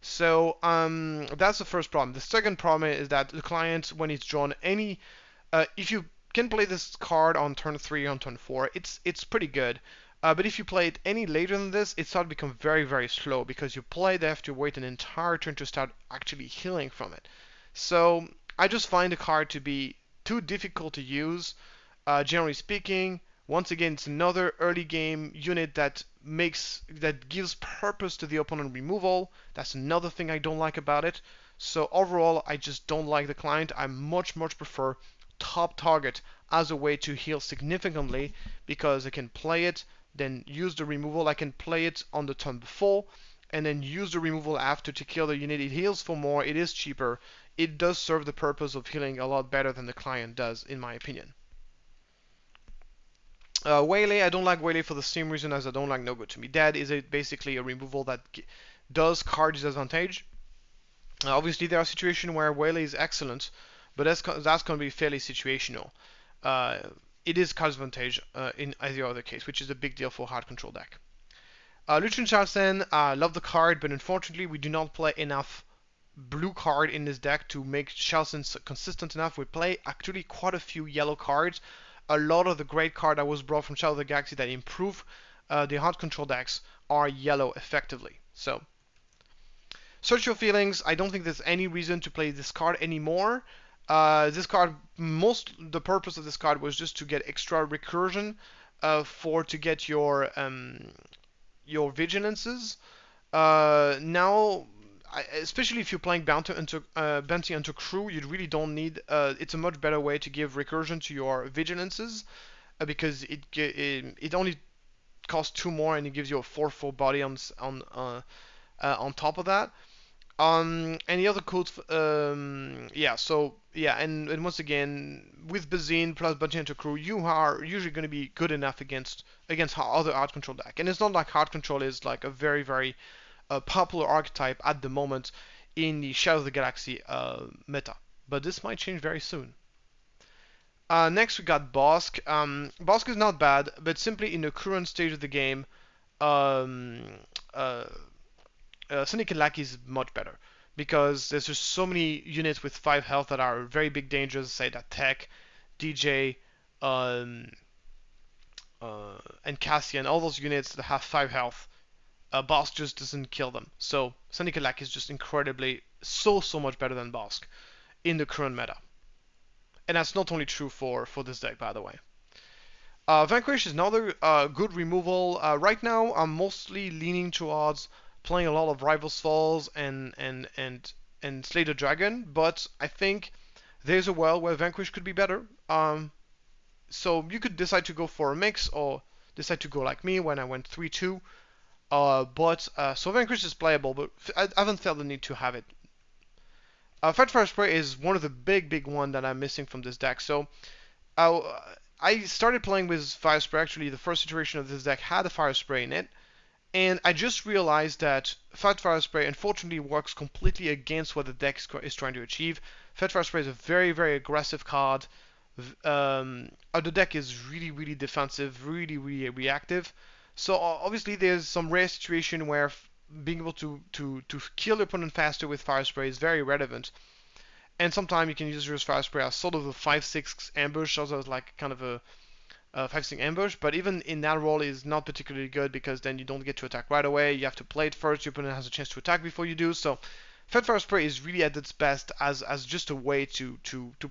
Speaker 1: So that's the first problem. The second problem is that the client, when it's drawn any, if you can play this card on turn 3 or on turn 4, it's pretty good. But if you play it any later than this, it starts to become very, very slow because you play it after you wait an entire turn to start actually healing from it. So I just find the card to be too difficult to use, generally speaking. Once again, it's another early game unit that gives purpose to the opponent removal. That's another thing I don't like about it. So overall, I just don't like the client. I much prefer top target as a way to heal significantly because I can play it, then use the removal. I can play it on the turn before and then use the removal after to kill the unit. It heals for more. It is cheaper. It does serve the purpose of healing a lot better than the client does, in my opinion. Waylay, I don't like Waylay for the same reason as I don't like No Good To Me Dead. Is it basically a removal that does card disadvantage? Obviously, there are situations where Waylay is excellent, but that's going to be fairly situational. It is card disadvantage in either other case, which is a big deal for hard control deck. Lucian Charleston, I love the card, but unfortunately, we do not play enough blue card in this deck to make Charleston consistent enough. We play actually quite a few yellow cards. A lot of the great card that was brought from Shadow of the Galaxy that improve the hard control decks are yellow effectively. So, Search Your Feelings, I don't think there's any reason to play this card anymore. This card, the purpose of this card was just to get extra recursion to get your vigilances. Now, especially if you're playing Bounty Hunter Crew, you really don't need. It's a much better way to give recursion to your vigilances because it only costs 2 more and it gives you a 4/4 body on top of that. Any other codes? And once again, with Bazine plus Bounty Hunter Crew, you are usually going to be good enough against other hard control deck. And it's not like hard control is like a very popular archetype at the moment in the Shadow of the Galaxy meta, but this might change very soon. Next we got Bosk. Bosk is not bad, but simply in the current stage of the game, um, uh, Sonic and Lackey is much better because there's just so many units with 5 health that are very big dangers. Say that Tech, DJ, um, and Cassian, all those units that have 5 health, Bosk just doesn't kill them. So Sanikalak is just incredibly so much better than Bosk in the current meta. And that's not only true for this deck, by the way. Vanquish is another good removal. Right now, I'm mostly leaning towards playing a lot of Rivals Falls and Slay the Dragon, but I think there's a world where Vanquish could be better. So you could decide to go for a mix or decide to go like me when I went 3-2. So Vanquish is playable, but I haven't felt the need to have it. Fat Fire Spray is one of the big one that I'm missing from this deck. So I started playing with Fire Spray. Actually, the first iteration of this deck had a Fire Spray in it, and I just realized that Fat Fire Spray unfortunately works completely against what the deck is trying to achieve. Fat Fire Spray is a very aggressive card. The deck is really defensive, really reactive. So obviously there's some rare situation where being able to kill your opponent faster with Fire Spray is very relevant. And sometimes you can use Fire Spray as sort of a 5-6 ambush, also as like kind of a 5-6 ambush, but even in that role is not particularly good because then you don't get to attack right away. You have to play it first. Your opponent has a chance to attack before you do. So Fat Fire Spray is really at its best as just a way to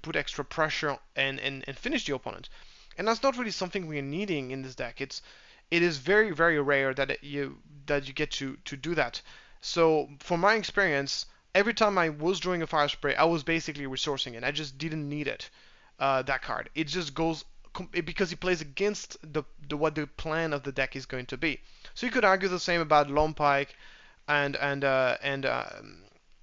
Speaker 1: put extra pressure and finish the opponent. And that's not really something we're needing in this deck. It is very rare that you get to do that. So from my experience, every time I was drawing a Fire Spray, I was basically resourcing it. I just didn't need it. That card. It just goes because he plays against what the plan of the deck is going to be. So you could argue the same about Lompike and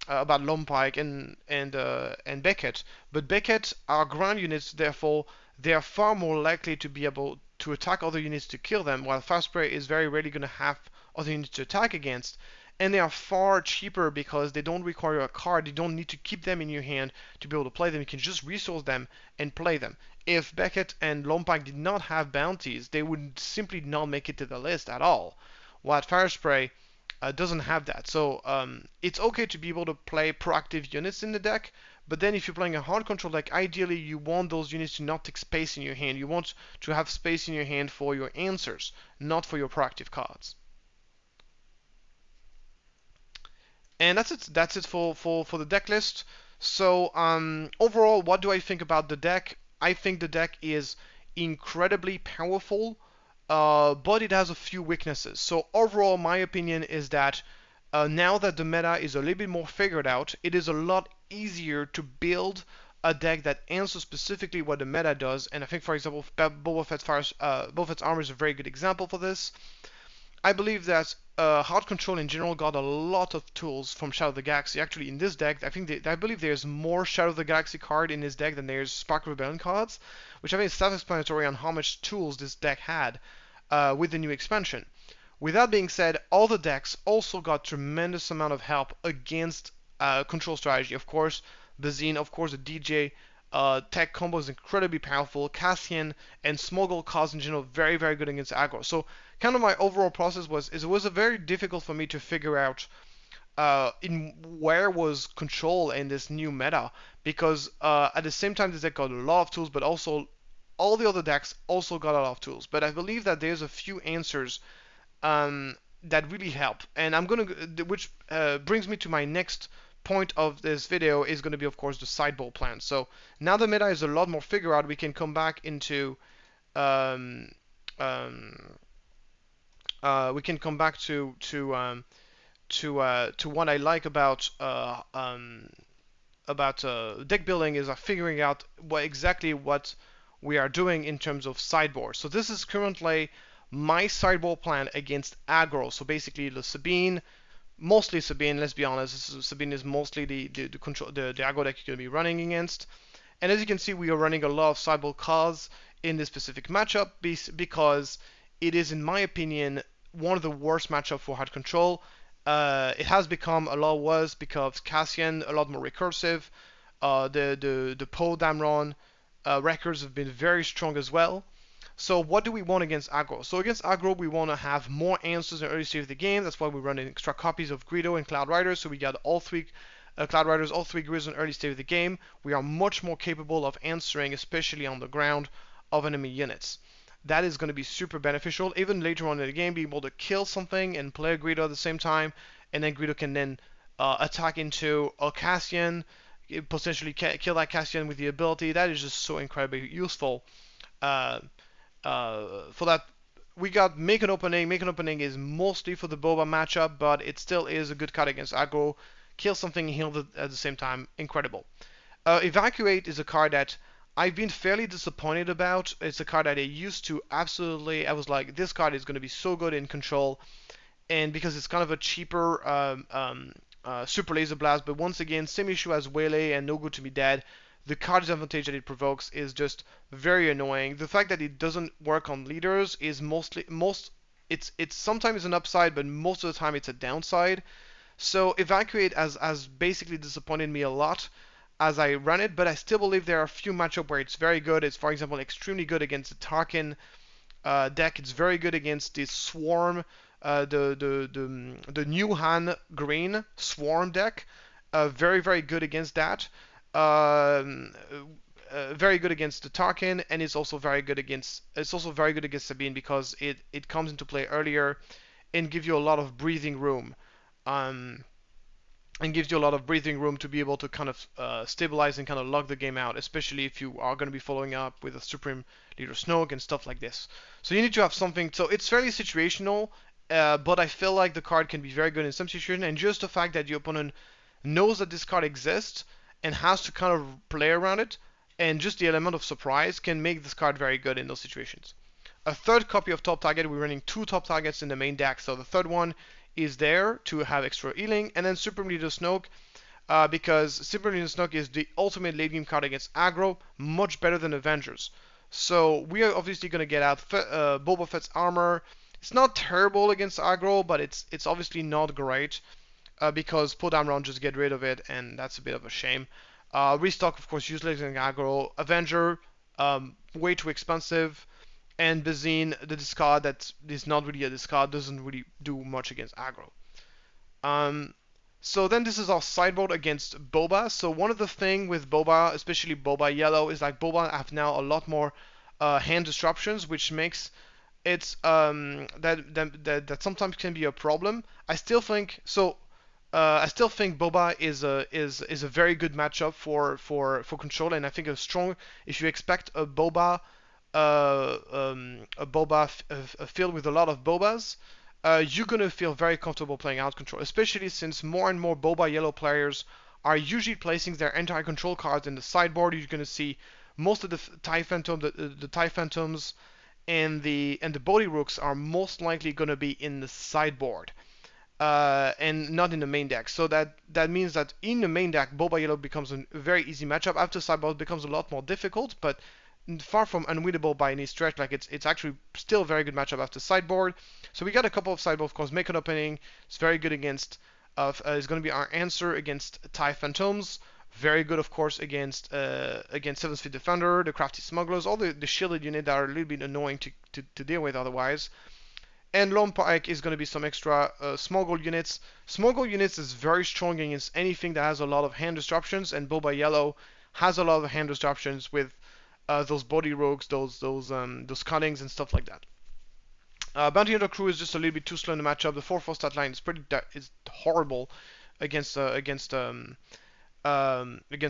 Speaker 1: about Lompike and Beckett, but Beckett are ground units, therefore they are far more likely to be able to attack other units to kill them, while Fire Spray is very rarely going to have other units to attack against. And they are far cheaper because they don't require a card. You don't need to keep them in your hand to be able to play them. You can just resource them and play them. If Beckett and Lompike did not have bounties, they would simply not make it to the list at all. While Fire Spray doesn't have that. So it's okay to be able to play proactive units in the deck, but then if you're playing a hard control deck, ideally you want those units to not take space in your hand. You want to have space in your hand for your answers, not for your proactive cards. And that's it for the deck list. So overall, what do I think about the deck? I think the deck is incredibly powerful, but it has a few weaknesses. So overall, my opinion is that now that the meta is a little bit more figured out, it is a lot easier to build a deck that answers specifically what the meta does. And I think, for example, Boba Fett's armor is a very good example for this. I believe that hard control in general got a lot of tools from Shadow of the Galaxy. Actually, in this deck, I believe there's more Shadow of the Galaxy card in this deck than there's Spark Rebellion cards, which I think is self-explanatory on how much tools this deck had with the new expansion. With that being said, all the decks also got tremendous amount of help against control strategy. Of course, Bazine, of course, the DJ tech combo is incredibly powerful. Cassian and Smuggle cards in general very good against aggro. So kind of my overall process it was a very difficult for me to figure out in where was control in this new meta, because at the same time this deck got a lot of tools, but also all the other decks also got a lot of tools. But I believe that there's a few answers that really help, and which brings me to my next point of this video is going to be, of course, the sideboard plan. So now the meta is a lot more figured out, we can come back into we can come back to what I like about deck building is figuring out exactly what we are doing in terms of sideboard. So this is currently my sideboard plan against aggro. So basically the Sabine, mostly Sabine, let's be honest. Sabine is mostly the aggro deck you're going to be running against. And as you can see, we are running a lot of sideboard cards in this specific matchup because it is, in my opinion, one of the worst matchups for hard control. It has become a lot worse because Cassian a lot more recursive. The Poe Damron records have been very strong as well. So what do we want against aggro? So against aggro, we want to have more answers in the early stage of the game. That's why we're running extra copies of Greedo and Cloud Rider. So we got all three Cloud Riders, all three Greedos in the early stage of the game. We are much more capable of answering, especially on the ground, of enemy units. That is going to be super beneficial. Even later on in the game, be able to kill something and play a Greedo at the same time, and then Greedo can then attack into a Cassian, potentially kill that Cassian with the ability. That is just so incredibly useful. Uh, for that, we got Make an Opening. Make an Opening is mostly for the Boba matchup, but it still is a good card against aggro. Kill something, heal it at the same time. Incredible. Evacuate is a card that I've been fairly disappointed about. It's a card that I used to absolutely. I was like, this card is going to be so good in control, and because it's kind of a cheaper super laser blast. But once again, same issue as Waylay and No Good to Be Dead. The card disadvantage that it provokes is just very annoying. The fact that it doesn't work on leaders is it's sometimes an upside, but most of the time it's a downside. So Evacuate has basically disappointed me a lot as I run it, but I still believe there are a few matchups where it's very good. It's, for example, extremely good against the Tarkin deck. It's very good against the Swarm, the New Han Green Swarm deck. Very good against that. Um, very good against the Tarkin, and it's also very good against Sabine because it comes into play earlier and gives you a lot of breathing room. Um, and gives you a lot of breathing room to be able to kind of stabilize and kind of lock the game out, especially if you are going to be following up with a Supreme Leader Snoke and stuff like this. So you need to have something. So it's fairly situational, but I feel like the card can be very good in some situations, and just the fact that the opponent knows that this card exists and has to kind of play around it, and just the element of surprise can make this card very good in those situations. A third copy of Top Target, we're running 2 Top Targets in the main deck, so the third one is there to have extra healing, and then Supreme Leader Snoke, because Supreme Leader Snoke is the ultimate late game card against aggro, much better than Avengers. So we are obviously going to get out Boba Fett's armor. It's not terrible against aggro, but it's obviously not great, because pull down round just get rid of it, and that's a bit of a shame. Restock, of course, useless in aggro. Avenger, way too expensive. And Bazine, the discard that is not really a discard, doesn't really do much against aggro. So then this is our sideboard against Boba. So one of the things with Boba, especially Boba Yellow, is like Boba have now a lot more hand disruptions, which makes it that sometimes can be a problem. I still think so. I still think Boba is a very good matchup for control, and I think a strong. If you expect a Boba filled with a lot of Bobas, you're going to feel very comfortable playing out control, especially since more and more Boba yellow players are usually placing their entire control cards in the sideboard. You're going to see most of the TIE Phantom, the TIE Phantoms, and the Body Rooks are most likely going to be in the sideboard. And not in the main deck. So that means that in the main deck, Boba Yellow becomes a very easy matchup. After sideboard, it becomes a lot more difficult, but far from unwinnable by any stretch. Like it's actually still a very good matchup after sideboard. So we got a couple of sideboard, of course. Make an Opening. It's very good against. It's going to be our answer against TIE Phantoms. Very good, of course, against 7th Fleet Defender, the Crafty Smugglers, all the shielded units that are a little bit annoying to deal with otherwise. And Lone Pike is going to be some extra small gold units. Small gold units is very strong against anything that has a lot of hand disruptions, and Boba Yellow has a lot of hand disruptions with those body rogues, those cuttings and stuff like that. Bounty Hunter Crew is just a little bit too slow in the matchup. The 4/4 stat line is horrible against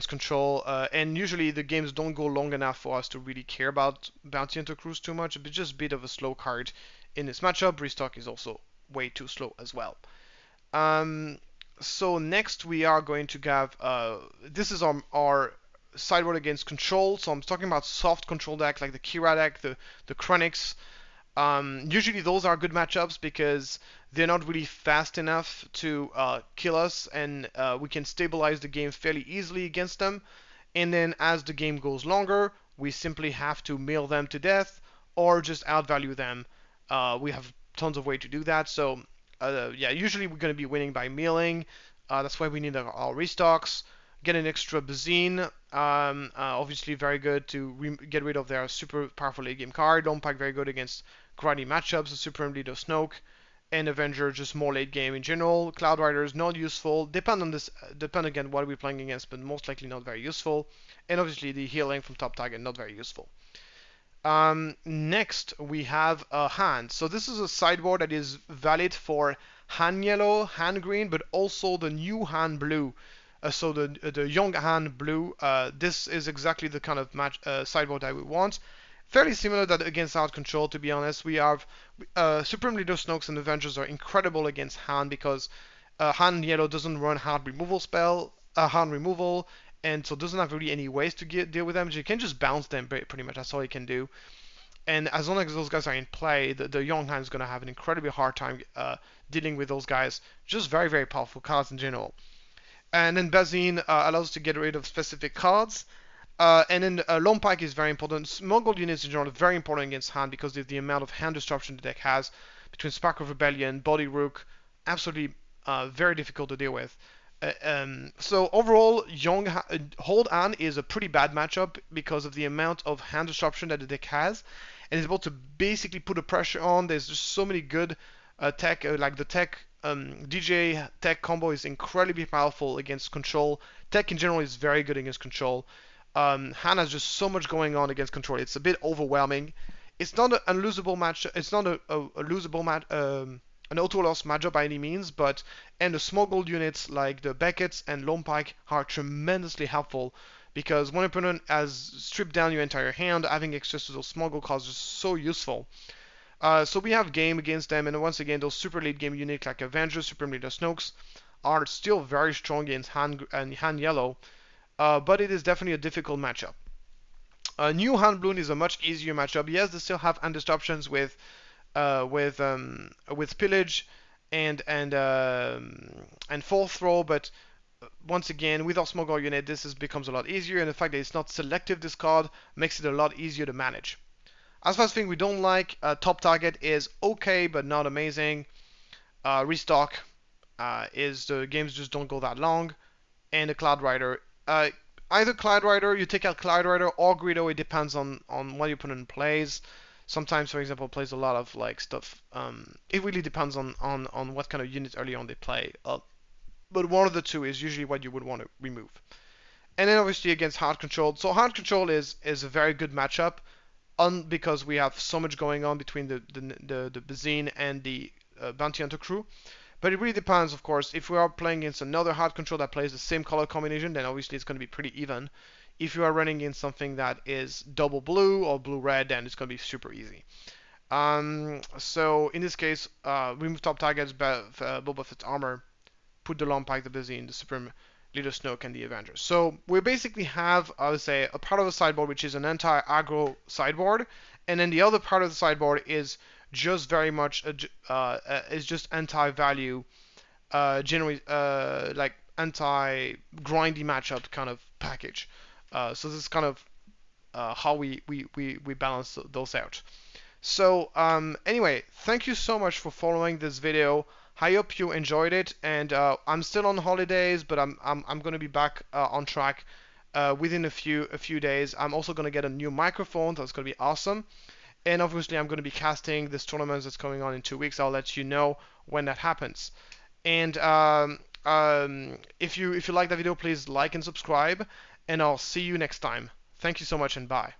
Speaker 1: control, and usually the games don't go long enough for us to really care about Bounty Hunter Crews too much. But just a bit of a slow card in this matchup. Restock is also way too slow as well. So next we are going to have this is our sideboard against control. So I'm talking about soft control deck like the Kira deck, the Chronix. Usually those are good matchups because they're not really fast enough to kill us, and we can stabilize the game fairly easily against them. And then as the game goes longer, we simply have to mill them to death or just outvalue them. We have tons of ways to do that. So yeah, usually we're going to be winning by milling. That's why we need our restocks. Get an extra Bazine, obviously very good to get rid of their super powerful late game card. Don't pack very good against grindy matchups, the Supreme Leader Snoke, and Avenger just more late game in general. Cloud Riders not useful, depend again what we're playing against, but most likely not very useful. And obviously the healing from Top Target not very useful. Next, we have a hand. So this is a sideboard that is valid for hand yellow, hand green, but also the new hand blue. So the young hand blue. This is exactly the kind of sideboard that we want. Fairly similar that against out control. To be honest, we have Supreme Leader Snokes and Avengers are incredible against hand because hand yellow doesn't run hard removal spell, hand removal, and so doesn't have really any ways to deal with them. You can just bounce them pretty much. That's all you can do. And as long as those guys are in play, the young hand is going to have an incredibly hard time dealing with those guys. Just very, very powerful cards in general. And then Bazine allows us to get rid of specific cards. And then Lone Pike is very important. Smuggled units in general are very important against hand because of the amount of hand disruption the deck has between Spark of Rebellion, Body Rook. Absolutely very difficult to deal with. So overall, Hold An is a pretty bad matchup because of the amount of hand disruption that the deck has, and it's able to basically put a pressure on. There's just so many good tech, like the tech DJ tech combo is incredibly powerful against control. Tech in general is very good against control. Han has just so much going on against control. It's a bit overwhelming. It's not an unlosable match. It's not a losable match. An auto-loss matchup by any means, but and the smuggled units like the Beckett's and Lone Pike are tremendously helpful because when an opponent has stripped down your entire hand, having access to those smuggle cards is so useful. So we have game against them, and once again, those super late game units like Avengers, Supreme Leader Snokes are still very strong against hand yellow, but it is definitely a difficult matchup. New Hand Bloom is a much easier matchup. Yes, they still have hand disruptions with pillage and fourth throw, but once again with our smuggle unit becomes a lot easier, and the fact that it's not selective discard makes it a lot easier to manage. As far as things we don't like, top target is okay but not amazing. Restock is the games just don't go that long, and the Cloud Rider. Either Cloud Rider, you take out Cloud Rider or Greedo, it depends on what your opponent plays. Sometimes, for example, plays a lot of like stuff. It really depends on what kind of unit early on they play. But one of the two is usually what you would want to remove. And then obviously against hard control. So hard control is a very good matchup, because we have so much going on between the Bazine and the Bounty Hunter crew. But it really depends, of course. If we are playing against another hard control that plays the same color combination, then obviously it's going to be pretty even. If you are running in something that is double blue or blue-red, then it's going to be super easy. So in this case, remove top targets, Boba Fett's armor, put the Lone Pike, the Bazine, the Supreme Leader Snoke, and the Avengers. So we basically have, I would say, a part of the sideboard which is an anti-aggro sideboard, and then the other part of the sideboard is just very much is just anti-value, generally like anti-grindy matchup kind of package. So this is kind of how we balance those out. So anyway, thank you so much for following this video. I hope you enjoyed it, and I'm still on holidays, but I'm going to be back on track within a few days. I'm also going to get a new microphone. That's going to be awesome. And obviously, I'm going to be casting this tournament that's going on in 2 weeks. I'll let you know when that happens. And if you like the video, please like and subscribe. And I'll see you next time. Thank you so much, and bye.